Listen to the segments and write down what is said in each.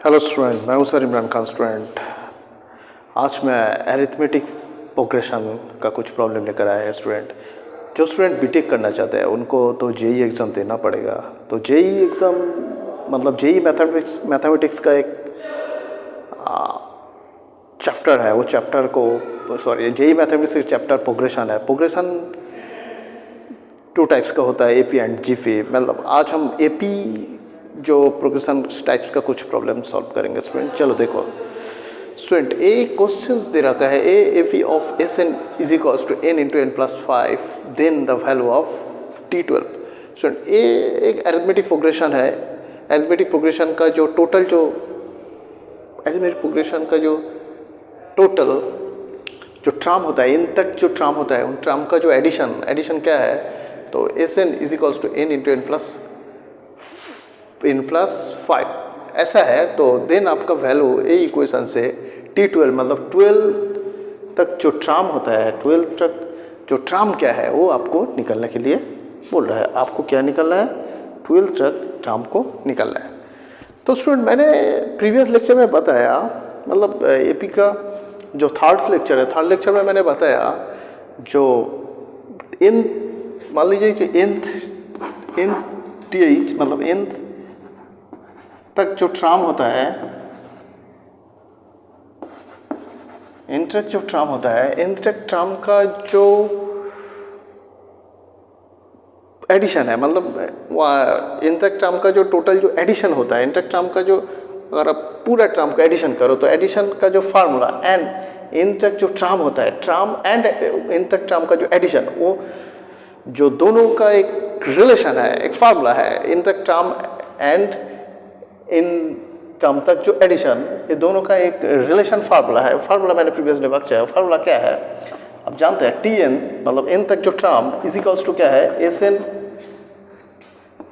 Hello student, मैं हूं sir Imran Khan student. आज मैं एरिथमेटिक प्रोग्रेशन का कुछ प्रॉब्लम लेकर आया है स्टूडेंट। जो स्टूडेंट बीटेक करना चाहते हैं उनको तो जेई एग्ज़ाम देना पड़ेगा। तो जेई एग्ज़ाम मतलब जेई मैथमेटिक्स का एक चैप्टर है। वो चैप्टर को जेई मैथमेटिक्स का चैप्टर प्रोग्रेशन है। प्रोग्रेशन 2 टाइप्स का होता है, एपी एंड जीपी। मतलब आज हम एपी जो प्रोग्रेशन टाइप्स का कुछ प्रॉब्लम सॉल्व करेंगे स्टूडेंट। चलो देखो स्टूडेंट, ए क्वेश्चंस दे रखा है A P of S N is equals to N into N plus 5 then the value of T12। Student ए एक अरिथमेटिक प्रोग्रेशन है। अरिथमेटिक प्रोग्रेशन का जो टोटल जो ट्राम होता है, इन तक जो ट्राम होता है, उन ट्राम का जो एडिशन क्या है, तो S N is equals to N into N plus 5 ऐसा है। तो देन आपका वैल्यू ए इक्वेशन से T12 मतलब 12 तक जो ट्राम होता है, 12 तक जो ट्राम क्या है वो आपको निकलने के लिए बोल रहा है। आपको क्या निकलना है? 12 तक ट्राम को निकलना है। तो स्टूडेंट मैंने प्रीवियस लेक्चर में बताया, मतलब एपी का जो थर्ड लेक्चर में मैंने बताया, जो इन मान लीजिए कि इन टीएच मतलब इन तक जो ट्राम होता है, इन तक जो ट्राम होता है, इन तक ट्राम का जो एडिशन है, मतलब इन तक ट्राम का जो टोटल जो एडिशन होता है, इन तक ट्राम का जो अगर आप पूरा ट्राम का एडिशन करो तो एडिशन का जो फार्मूला एंड इन तक जो ट्राम होता है, ट्राम एंड इन तक ट्राम का जो एडिशन, वो जो दोनों का एक रिलेशन है, एक फार्मूला है। इन तक ट्राम एंड इन ट्राम तक जो एडिशन, ये दोनों का एक रिलेशन फार्मूला है। फार्मूला मैंने प्रीवियसली बताया। फार्मूला क्या है आप जानते हैं, टी एन मतलब इन तक जो ट्राम इज इक्वल्स टू क्या है, S N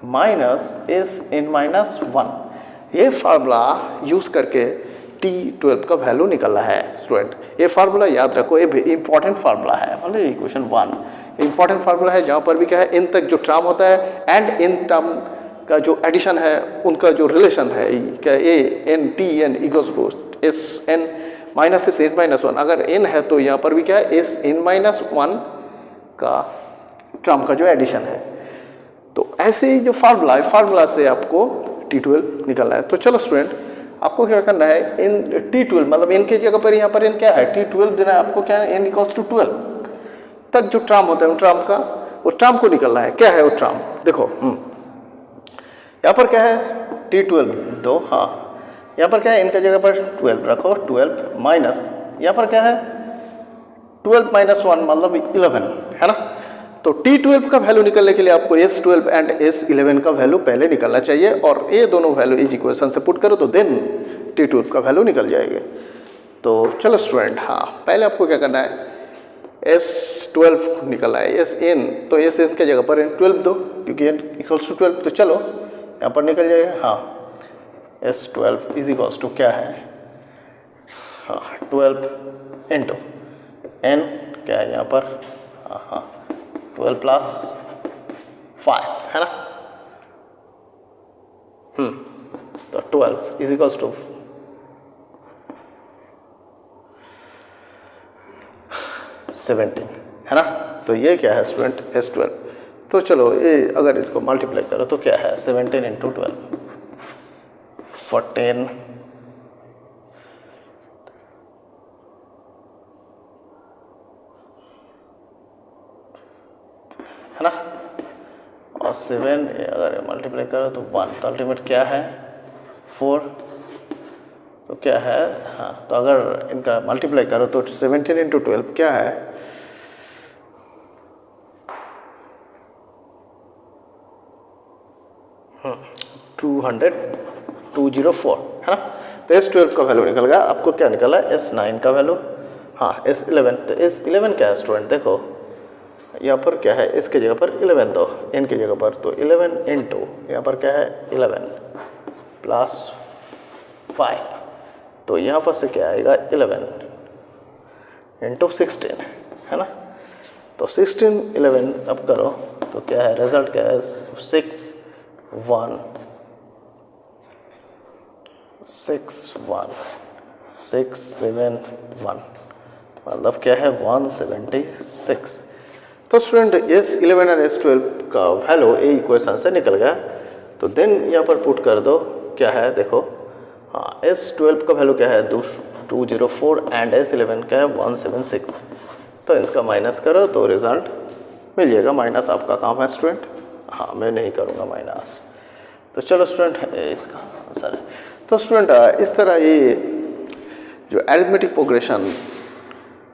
minus S N minus 1। ये फार्मूला यूज करके T12 का वैल्यू निकलना है स्टूडेंट। ये फार्मूला याद रखो, ये इंपॉर्टेंट फार्मूला है। मतलब इक्वेशन 1 इंपॉर्टेंट फार्मूला है, जहाँ पर भी क्या है, इन तक जो ट्राम होता है एंड इन ट्राम का जो एडिशन है, उनका जो रिलेशन है क्या, A N T N equals to S N minus S N minus 1। अगर एन है तो यहाँ पर भी क्या है, एस एन माइनस 1 का ट्राम का जो एडिशन है। तो ऐसे ही जो फार्मूला है, फार्मूला से आपको T12 निकलना है। तो चलो स्टूडेंट, आपको क्या करना है, इन T12 मतलब इन की जगह पर यहाँ पर इन क्या है, T12 देना है आपको। क्या है, n इक्वल्स टू 12 तक जो ट्राम होता है, उन ट्राम का वो ट्राम को निकलना है। क्या है वो ट्राम, देखो यहाँ पर क्या है, T12 दो, हाँ यहाँ पर क्या है, इनके जगह पर 12 रखो, 12 माइनस यहाँ पर क्या है 12 माइनस 1 मतलब 11 है ना। तो T12 का वैल्यू निकलने के लिए आपको S12 एंड S11 का वैल्यू पहले निकलना चाहिए, और ये दोनों वैल्यू इस इक्वेशन से पुट करो तो देन T12 का वैल्यू निकल जाएगा। तो चलो स्टूडेंट, हाँ पहले आपको क्या करना है, S12 निकलना है, Sn तो Sn के जगह पर 12 दो, क्योंकि n इक्वल्स टू 12। तो चलो यहाँ पर निकल जाएगा, हाँ S12 इज इक्वल्स टू क्या है, हाँ 12 इंटू n क्या है यहाँ पर, हाँ 12 प्लस 5 है ना। तो 12 इज इक्वल्स टू 17 है ना। तो ये क्या है स्टूडेंट, S12। तो चलो ये अगर इसको मल्टीप्लाई करो तो क्या है, 17 इंटू 12 14 है ना, और 7 अगर मल्टीप्लाई करो तो 1, तो अल्टीमेट क्या है 4। तो क्या है, हाँ तो अगर इनका मल्टीप्लाई करो तो 17 इंटू 12 क्या है, 204 है ना। तो S12 का वैल्यू निकल गया। आपको क्या निकला है, S9 का वैल्यू, हाँ S11। तो S11 क्या है स्टूडेंट, देखो यहाँ पर क्या है, इसके जगह पर 11 दो, n की जगह पर, तो 11 इंटू यहाँ पर क्या है 11 प्लस 5, तो यहाँ पर से क्या आएगा 11 इंटू 16 है ना। तो 16 11 अब करो तो क्या है, रिजल्ट क्या है 6 1 61671 मतलब क्या है 176। तो स्टूडेंट S11 और S12 का वैल्यू ए इक्वेशन से निकल गया। तो देन यहाँ पर पुट कर दो, क्या है देखो, हाँ S12 का वैल्यू क्या है 204 एंड S11 क्या है 176। तो इसका माइनस करो तो रिजल्ट मिल जाएगा। माइनस आपका काम है स्टूडेंट, हाँ मैं नहीं करूँगा माइनस। तो चलो स्टूडेंट इसका आंसर है। तो स्टूडेंट इस तरह ये जो अरिथमेटिक प्रोग्रेशन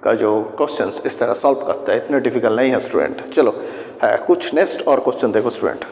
का जो क्वेश्चंस इस तरह सॉल्व करता है, इतने डिफिकल्ट नहीं है स्टूडेंट। चलो है कुछ नेक्स्ट और क्वेश्चन देखो स्टूडेंट।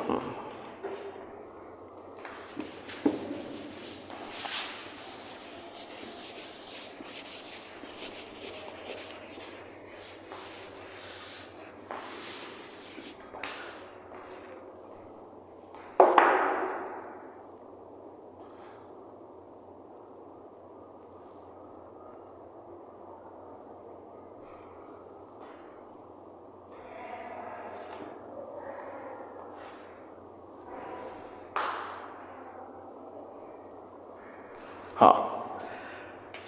हाँ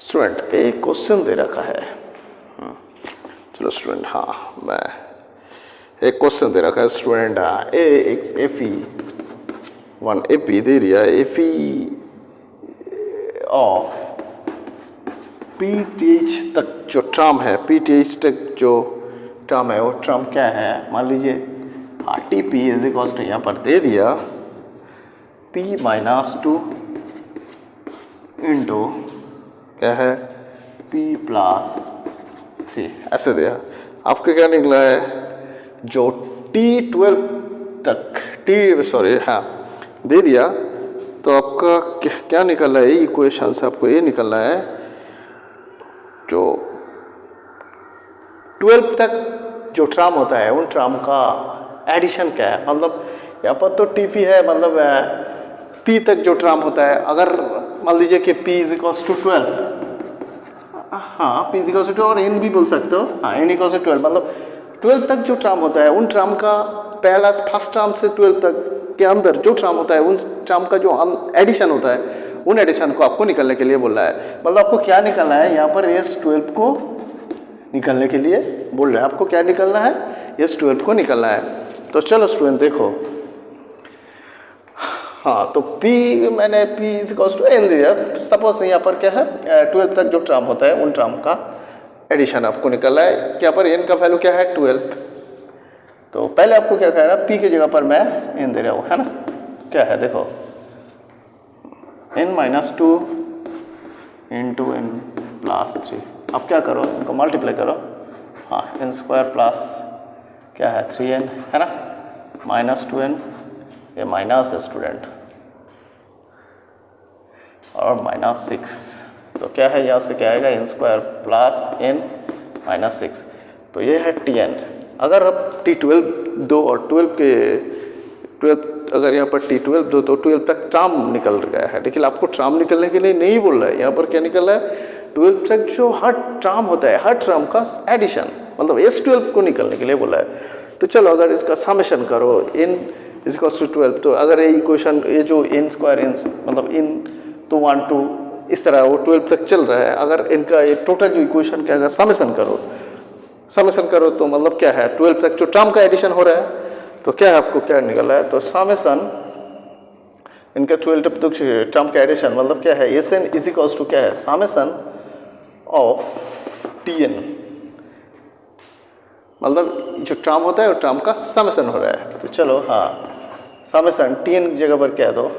स्टूडेंट एक क्वेश्चन दे रखा है। चलो स्टूडेंट, हाँ मैं एक क्वेश्चन दे रखा है स्टूडेंट। वन एपी दे दिया, एपी ऑफ पीटीएच तक जो टर्म है, पीटीएच तक जो टर्म है वो टर्म क्या है, मान लीजिए हाँ T P is equal to यहाँ पर दे दिया p -2 इंटू क्या है p + 3 ऐसे दिया। आपका क्या निकला है, जो T12 तक हाँ दे दिया, तो आपका क्या निकल रहा है इक्वेशन से, आपको ये निकलना है जो 12 तक जो टर्म होता है उन टर्म का एडिशन क्या है। मतलब यहाँ पर तो TP है, मतलब P तक जो टर्म होता है, अगर मान लीजिए कि P = 12, हाँ P = 12 और N भी बोल सकते हो, हाँ N = 12, मतलब 12 तक जो टर्म होता है उन टर्म का पहला फर्स्ट टर्म से 12 तक के अंदर जो टर्म होता है उन टर्म का जो एडिशन होता है उन एडिशन को आपको निकलने के लिए बोल रहा है। मतलब आपको क्या निकलना है यहाँ पर S12 को निकलने के लिए बोल रहा है। आपको क्या निकलना है, S12 को निकलना है। तो चलो स्टूडेंट देखो, हाँ तो P मैंने P = N दिया। सपोज यहाँ पर क्या है 12 तक जो टर्म होता है उन टर्म का एडिशन आपको निकलना है। यहाँ पर N का वैल्यू क्या है 12। तो पहले आपको क्या करना है, P की जगह पर मैं N दे रहा हूँ, है ना। क्या है देखो N - 2 इंटू N + 3। अब क्या करो, इनको मल्टीप्लाई करो, हाँ N² प्लस क्या है 3N, है ना, -2N, ये माइनस है स्टूडेंट, और -6। तो क्या है यहाँ से क्या आएगा N² प्लस N -6। तो ये है Tn। अगर अब T12 दो और 12 अगर यहाँ पर T12 दो तो 12 तक टर्म निकल गया है, लेकिन आपको टर्म निकलने के लिए नहीं बोल रहा है। यहाँ पर क्या निकल रहा है 12 तक जो हर टर्म होता है हर टर्म का एडिशन, मतलब S12 को निकलने के लिए बोला है। तो चलो अगर इसका समेशन करो N = 12, तो अगर ये इक्वेशन ये जो N² मतलब N तो 1 2 इस तरह वो 12 तक चल रहा है। अगर इनका ये टोटल जो इक्वेशन क्या है समेशन करो तो मतलब क्या है 12 तक जो टर्म का एडिशन हो रहा है, तो क्या है आपको क्या निकल रहा है, तो समेशन इनका 12 तक टर्म का एडिशन मतलब क्या है Sn = क्या है समेशन ऑफ Tn, मतलब जो टर्म होता है वो टर्म का समेशन हो रहा है। तो चलो हाँ समेशन Tn की जगह पर क्या दो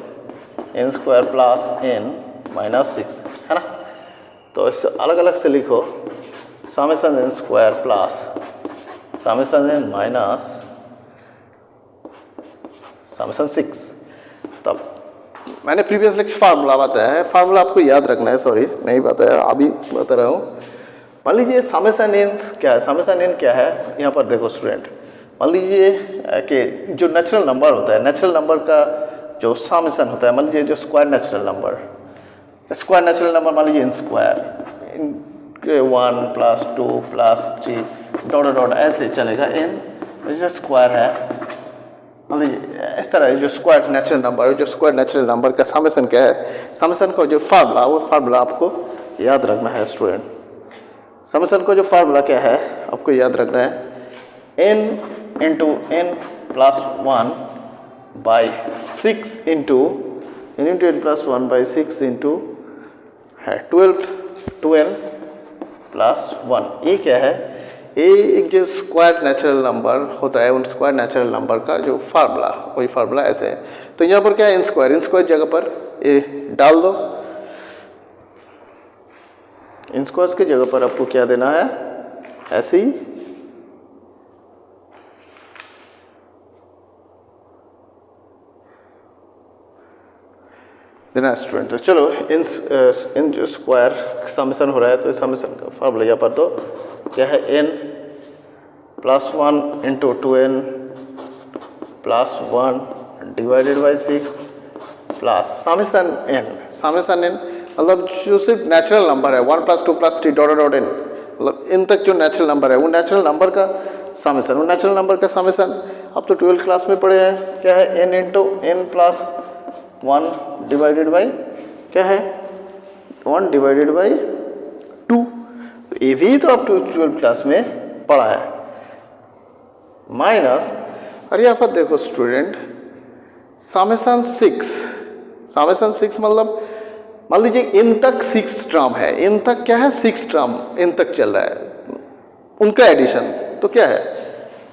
N² प्लस N -6, है ना। तो इसे अलग अलग से लिखो, summation N² plus summation N minus summation 6। तब मैंने प्रीवियस लेक्चर फार्मूला बताया है, फार्मूला आपको याद रखना है, सॉरी नहीं बताया अभी बता रहा हूँ। मान लीजिए समेशन N क्या है, समेशन N क्या है यहाँ पर देखो स्टूडेंट, मान लीजिए कि जो नेचुरल नंबर होता है, नेचुरल नंबर का जो समेशन होता है, मान लीजिए जो स्क्वायर नेचुरल नंबर मान लीजिए N², 1 + 2 + 3 डॉट ऐसे चलेगा N जैसे स्क्वायर है मतलब इस तरह जो स्क्वायर नेचुरल नंबर, जो स्क्वायर नेचुरल नंबर का समेशन क्या है, समेशन का जो फार्मूला, वो फार्मूला आपको याद रखना है स्टूडेंट। समेशन का जो फार्मूला क्या है आपको याद रखना है, n into n plus 1 by 6 into n plus 1 by 6 into है 12 2n प्लस 1। ये क्या है, ये एक जो स्क्वायर नेचुरल नंबर होता है, उन स्क्वायर नेचुरल नंबर का जो फार्मूला, वही फार्मूला ऐसे है। तो यहाँ पर क्या है, इन स्क्वायर जगह पर ये डाल दो, इन स्क्वायर्स की जगह पर आपको क्या देना है, ऐसे ही देना स्टूडेंट। तो चलो इन जो स्क्वायर समेशन हो रहा है, तो इस समेशन का फार्मूला यहाँ पर तो क्या है, n plus 1 into 2n plus 1 divided by 6 plus summation n मतलब जो सिर्फ नेचुरल नंबर है 1 plus 2 plus 3 dot dot n, मतलब इन तक जो नेचुरल नंबर है वो नेचुरल नंबर का समेशन, वो नेचुरल नंबर का समेशन अब तो 12th क्लास में पढ़े हैं, क्या है n into n plus 1 divided by क्या है 1 डिवाइडेड बाई 2। तो ये भी तो आप 12th क्लास में पढ़ा है, माइनस, और यहाँ पर देखो स्टूडेंट समेशन 6 मतलब मान लीजिए इन तक 6 टर्म है, इन तक क्या है 6 टर्म इन तक चल रहा है, उनका एडिशन तो क्या है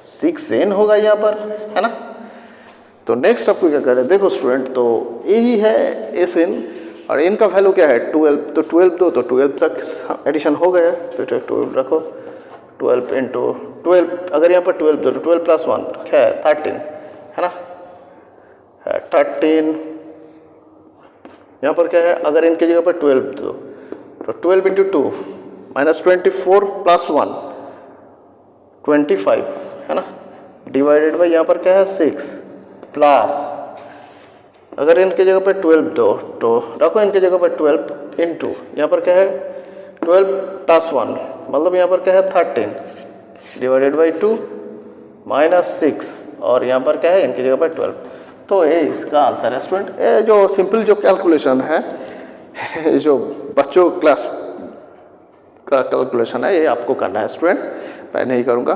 6n होगा यहाँ पर, है ना। तो नेक्स्ट आपको क्या करें, देखो स्टूडेंट, तो यही है Sn और n का वैल्यू क्या है 12, तो 12 दो तो 12 तक एडिशन हो गया, तो 12 रखो, 12 इंटू 12, अगर यहाँ पर 12 दो तो 12 प्लस 1 क्या है 13, है ना, 13। यहाँ पर क्या है, अगर इनकी जगह पर 12 दो तो 12 इंटू 2 माइनस 24 प्लस 1 25, है ना, डिवाइडेड बाई यहाँ पर क्या है 6 प्लस, अगर इनके जगह पर 12 दो तो रखो इनके जगह पर 12 इंटू यहाँ पर क्या है 12 प्लस 1 मतलब यहाँ पर क्या है 13 डिवाइडेड बाई 2 माइनस 6 और यहाँ पर क्या है इनकी जगह पर 12। तो ये इसका आंसर है स्टूडेंट। ये जो सिंपल जो कैलकुलेशन है जो बच्चों क्लास का कैलकुलेशन है, ये आपको करना है स्टूडेंट, मैं नहीं करूँगा।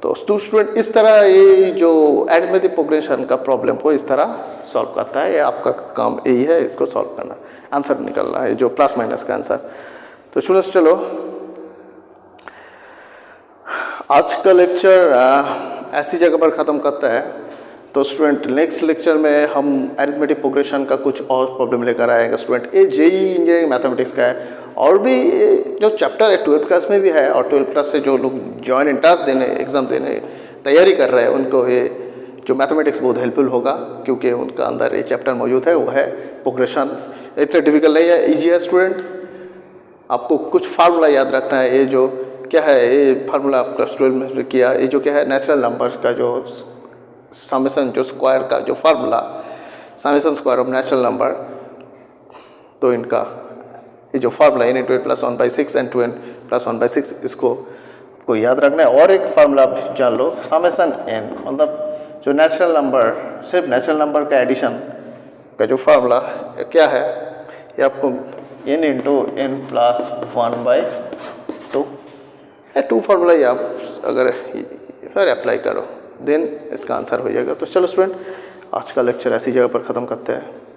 तो स्टूडेंट इस तरह ये जो अरिथमेटिक प्रोग्रेशन का प्रॉब्लम को इस तरह सॉल्व करता है, ये आपका काम यही है, इसको सॉल्व करना, आंसर निकलना है जो प्लस माइनस का आंसर। तो स्टूडेंट्स चलो आज का लेक्चर ऐसी जगह पर ख़त्म करता है। तो स्टूडेंट नेक्स्ट लेक्चर में हम अरिथमेटिक प्रोग्रेशन का कुछ और प्रॉब्लम लेकर आएगा स्टूडेंट। ये जेई इंजीनियरिंग मैथमेटिक्स का है और भी जो चैप्टर है 12th क्लास में भी है, और 12th क्लास से जो लोग जॉइन एंट्रेंस देने एग्ज़ाम देने तैयारी कर रहे हैं उनको ये जो मैथमेटिक्स बहुत हेल्पफुल होगा, क्योंकि उनका अंदर ये चैप्टर मौजूद है, वो है प्रोग्रेशन। इतना डिफिकल्ट नहीं है, ईजी है स्टूडेंट। आपको कुछ फार्मूला याद रखना है, ये जो क्या है ये फार्मूला आपका स्टूडेंट में किया, ये जो क्या है नेचुरल नंबर का जो समेशन जो स्क्वायर का जो formula summation square of natural number, तो इनका ये जो formula n into n plus 1 by 6 and 2n plus 1 by 6, इसको आपको याद रखना है। और एक फार्मूला आप जान लो, समेशन n मतलब जो नेचुरल नंबर, सिर्फ नेचुरल नंबर का एडिशन का जो फार्मूला क्या है, ये आपको n into n plus 1 by 2 है, 2 फार्मूला ही आप अगर फिर अप्लाई करो देन इसका आंसर हो जाएगा। तो चलो स्टूडेंट आज का लेक्चर ऐसी जगह पर ख़त्म करते हैं।